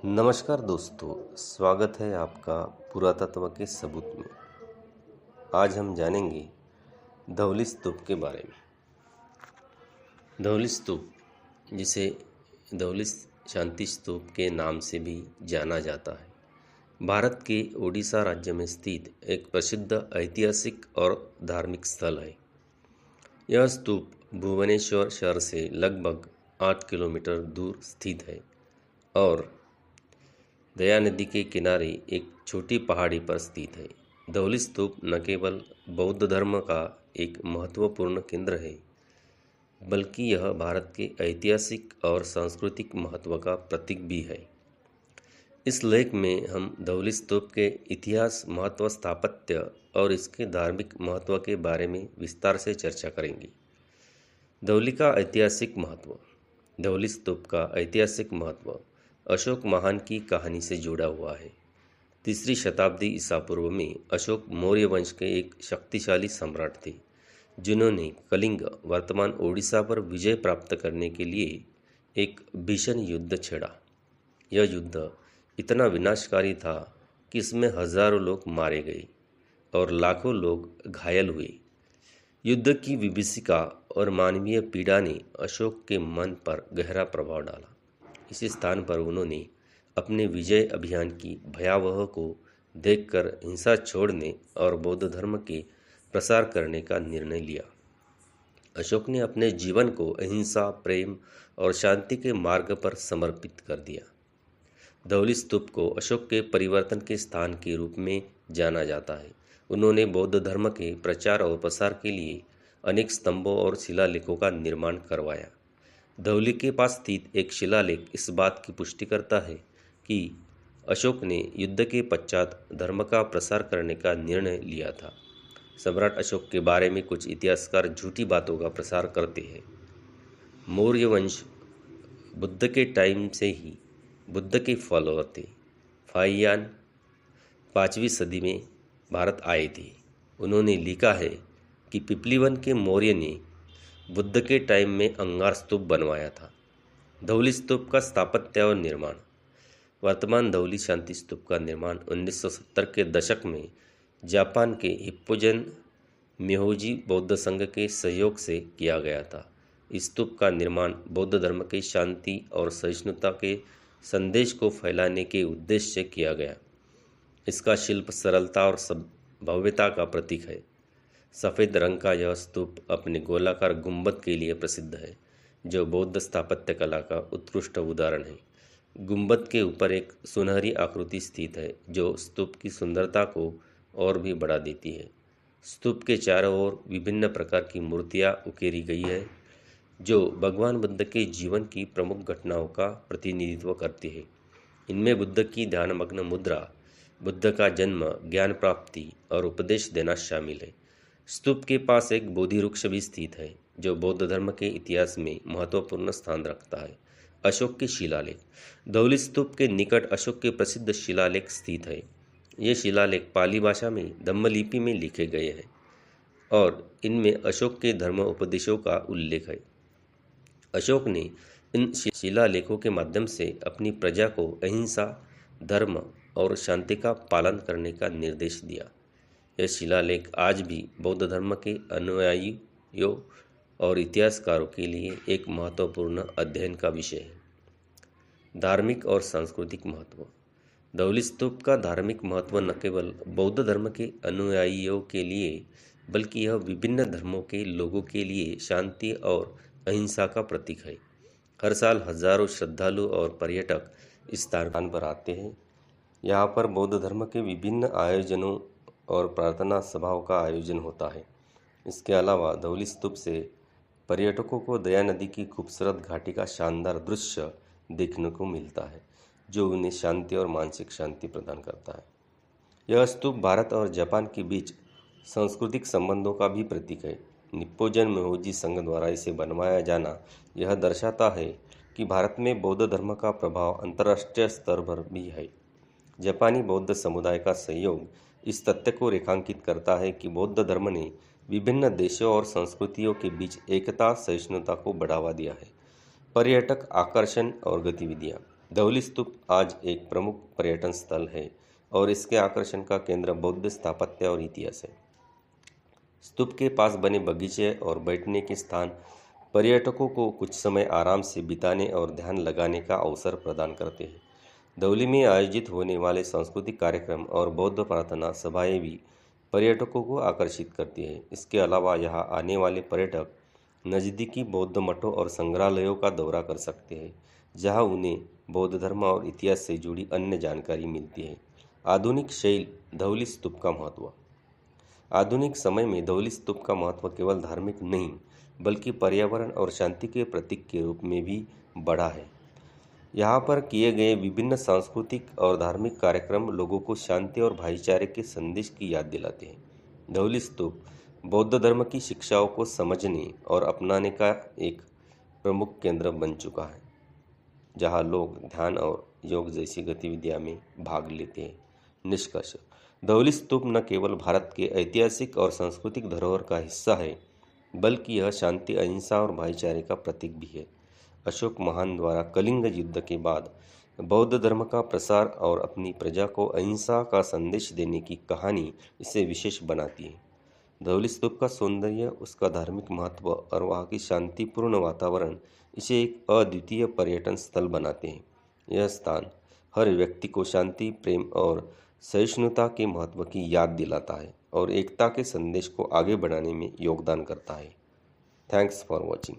नमस्कार दोस्तों, स्वागत है आपका पुरातत्व के सबूत में। आज हम जानेंगे धौली स्तूप के बारे में। धौली स्तूप, जिसे धौली शांति स्तूप के नाम से भी जाना जाता है, भारत के ओडिशा राज्य में स्थित एक प्रसिद्ध ऐतिहासिक और धार्मिक स्थल है। यह स्तूप भुवनेश्वर शहर से लगभग 8 किलोमीटर दूर स्थित है और दया नदी के किनारे एक छोटी पहाड़ी पर स्थित है। धौली स्तूप न केवल बौद्ध धर्म का एक महत्वपूर्ण केंद्र है, बल्कि यह भारत के ऐतिहासिक और सांस्कृतिक महत्व का प्रतीक भी है। इस लेख में हम धौली स्तूप के इतिहास, महत्व, स्थापत्य और इसके धार्मिक महत्व के बारे में विस्तार से चर्चा करेंगे। धौली का ऐतिहासिक महत्व। धौली स्तूप का ऐतिहासिक महत्व अशोक महान की कहानी से जुड़ा हुआ है। 3री शताब्दी ईसा पूर्व में अशोक मौर्य वंश के एक शक्तिशाली सम्राट थे, जिन्होंने कलिंग, वर्तमान ओडिशा पर विजय प्राप्त करने के लिए एक भीषण युद्ध छेड़ा। यह युद्ध इतना विनाशकारी था कि इसमें हजारों लोग मारे गए और लाखों लोग घायल हुए। युद्ध की विभीषिका और मानवीय पीड़ा ने अशोक के मन पर गहरा प्रभाव डाला। इसी स्थान पर उन्होंने अपने विजय अभियान की भयावह को देखकर हिंसा छोड़ने और बौद्ध धर्म के प्रसार करने का निर्णय लिया। अशोक ने अपने जीवन को अहिंसा, प्रेम और शांति के मार्ग पर समर्पित कर दिया। धौली स्तूप को अशोक के परिवर्तन के स्थान के रूप में जाना जाता है। उन्होंने बौद्ध धर्म के प्रचार और प्रसार के लिए अनेक स्तंभों और शिलालेखों का निर्माण करवाया। धौली के पास स्थित एक शिलालेख इस बात की पुष्टि करता है कि अशोक ने युद्ध के पश्चात धर्म का प्रसार करने का निर्णय लिया था। सम्राट अशोक के बारे में कुछ इतिहासकार झूठी बातों का प्रसार करते हैं। मौर्य वंश बुद्ध के टाइम से ही बुद्ध के फॉलोअर थे। फाहियान 5वीं सदी में भारत आए थे। उन्होंने लिखा है कि पिपलीवन के मौर्य ने बुद्ध के टाइम में अंगार स्तूप बनवाया था। धौली स्तूप का स्थापत्य और निर्माण। वर्तमान धौली शांति स्तूप का निर्माण 1970 के दशक में जापान के हिप्पोजन म्योहोजी बौद्ध संघ के सहयोग से किया गया था। इस स्तूप का निर्माण बौद्ध धर्म के शांति और सहिष्णुता के संदेश को फैलाने के उद्देश्य से किया गया। इसका शिल्प सरलता और भव्यता का प्रतीक है। सफ़ेद रंग का यह स्तूप अपने गोलाकार गुंबद के लिए प्रसिद्ध है, जो बौद्ध स्थापत्य कला का उत्कृष्ट उदाहरण है। गुंबद के ऊपर एक सुनहरी आकृति स्थित है, जो स्तूप की सुंदरता को और भी बढ़ा देती है। स्तूप के चारों ओर विभिन्न प्रकार की मूर्तियां उकेरी गई है, जो भगवान बुद्ध के जीवन की प्रमुख घटनाओं का प्रतिनिधित्व करती है। इनमें बुद्ध की ध्यानमग्न मुद्रा, बुद्ध का जन्म, ज्ञान प्राप्ति और उपदेश देना शामिल है। स्तूप के पास एक बोधि वृक्ष भी स्थित है, जो बौद्ध धर्म के इतिहास में महत्वपूर्ण स्थान रखता है। अशोक के शिलालेख। धौली स्तूप के निकट अशोक के प्रसिद्ध शिलालेख स्थित है। ये शिलालेख पाली भाषा में धम्मलिपि में लिखे गए हैं और इनमें अशोक के धर्म उपदेशों का उल्लेख है। अशोक ने इन शिलालेखों के माध्यम से अपनी प्रजा को अहिंसा, धर्म और शांति का पालन करने का निर्देश दिया। यह शिलालेख आज भी बौद्ध धर्म के अनुयायियों और इतिहासकारों के लिए एक महत्वपूर्ण अध्ययन का विषय है। धार्मिक और सांस्कृतिक महत्व। धौली स्तूप का धार्मिक महत्व न केवल बौद्ध धर्म के अनुयायियों के लिए, बल्कि यह विभिन्न धर्मों के लोगों के लिए शांति और अहिंसा का प्रतीक है। हर साल हजारों श्रद्धालु और पर्यटक इस स्थान पर आते हैं। यहाँ पर बौद्ध धर्म के विभिन्न आयोजनों और प्रार्थना सभाओं का आयोजन होता है। इसके अलावा धौली स्तूप से पर्यटकों को दया नदी की खूबसूरत घाटी का शानदार दृश्य देखने को मिलता है, जो उन्हें शांति और मानसिक शांति प्रदान करता है। यह स्तूप भारत और जापान के बीच सांस्कृतिक संबंधों का भी प्रतीक है। हिप्पोजन म्योहोजी संघ द्वारा इसे बनवाया जाना यह दर्शाता है कि भारत में बौद्ध धर्म का प्रभाव अंतर्राष्ट्रीय स्तर पर भी है। जापानी बौद्ध समुदाय का सहयोग इस तथ्य को रेखांकित करता है कि बौद्ध धर्म ने विभिन्न देशों और संस्कृतियों के बीच एकता, सहिष्णुता को बढ़ावा दिया है। पर्यटक आकर्षण और गतिविधियाँ। धौली स्तूप आज एक प्रमुख पर्यटन स्थल है और इसके आकर्षण का केंद्र बौद्ध स्थापत्य और इतिहास है। स्तूप के पास बने बगीचे और बैठने के स्थान पर्यटकों को कुछ समय आराम से बिताने और ध्यान लगाने का अवसर प्रदान करते हैं। धौली में आयोजित होने वाले सांस्कृतिक कार्यक्रम और बौद्ध प्रार्थना सभाएं भी पर्यटकों को आकर्षित करती है। इसके अलावा यहाँ आने वाले पर्यटक नज़दीकी बौद्ध मठों और संग्रहालयों का दौरा कर सकते हैं, जहाँ उन्हें बौद्ध धर्म और इतिहास से जुड़ी अन्य जानकारी मिलती है। आधुनिक शैल धौली स्तूप का महत्व। आधुनिक समय में धौली स्तूप का महत्व केवल धार्मिक नहीं, बल्कि पर्यावरण और शांति के प्रतीक के रूप में भी बढ़ा है। यहाँ पर किए गए विभिन्न सांस्कृतिक और धार्मिक कार्यक्रम लोगों को शांति और भाईचारे के संदेश की याद दिलाते हैं। धौली स्तूप बौद्ध धर्म की शिक्षाओं को समझने और अपनाने का एक प्रमुख केंद्र बन चुका है, जहाँ लोग ध्यान और योग जैसी गतिविधियों में भाग लेते हैं। निष्कर्ष: धौली स्तूप न केवल भारत के ऐतिहासिक और सांस्कृतिक धरोहर का हिस्सा है, बल्कि यह शांति, अहिंसा और भाईचारे का प्रतीक भी है। अशोक महान द्वारा कलिंग युद्ध के बाद बौद्ध धर्म का प्रसार और अपनी प्रजा को अहिंसा का संदेश देने की कहानी इसे विशेष बनाती है। धौली स्तूप का सौंदर्य, उसका धार्मिक महत्व और वहाँ की शांतिपूर्ण वातावरण इसे एक अद्वितीय पर्यटन स्थल बनाते हैं। यह स्थान हर व्यक्ति को शांति, प्रेम और सहिष्णुता के महत्व की याद दिलाता है और एकता के संदेश को आगे बढ़ाने में योगदान करता है। Thanks for watching.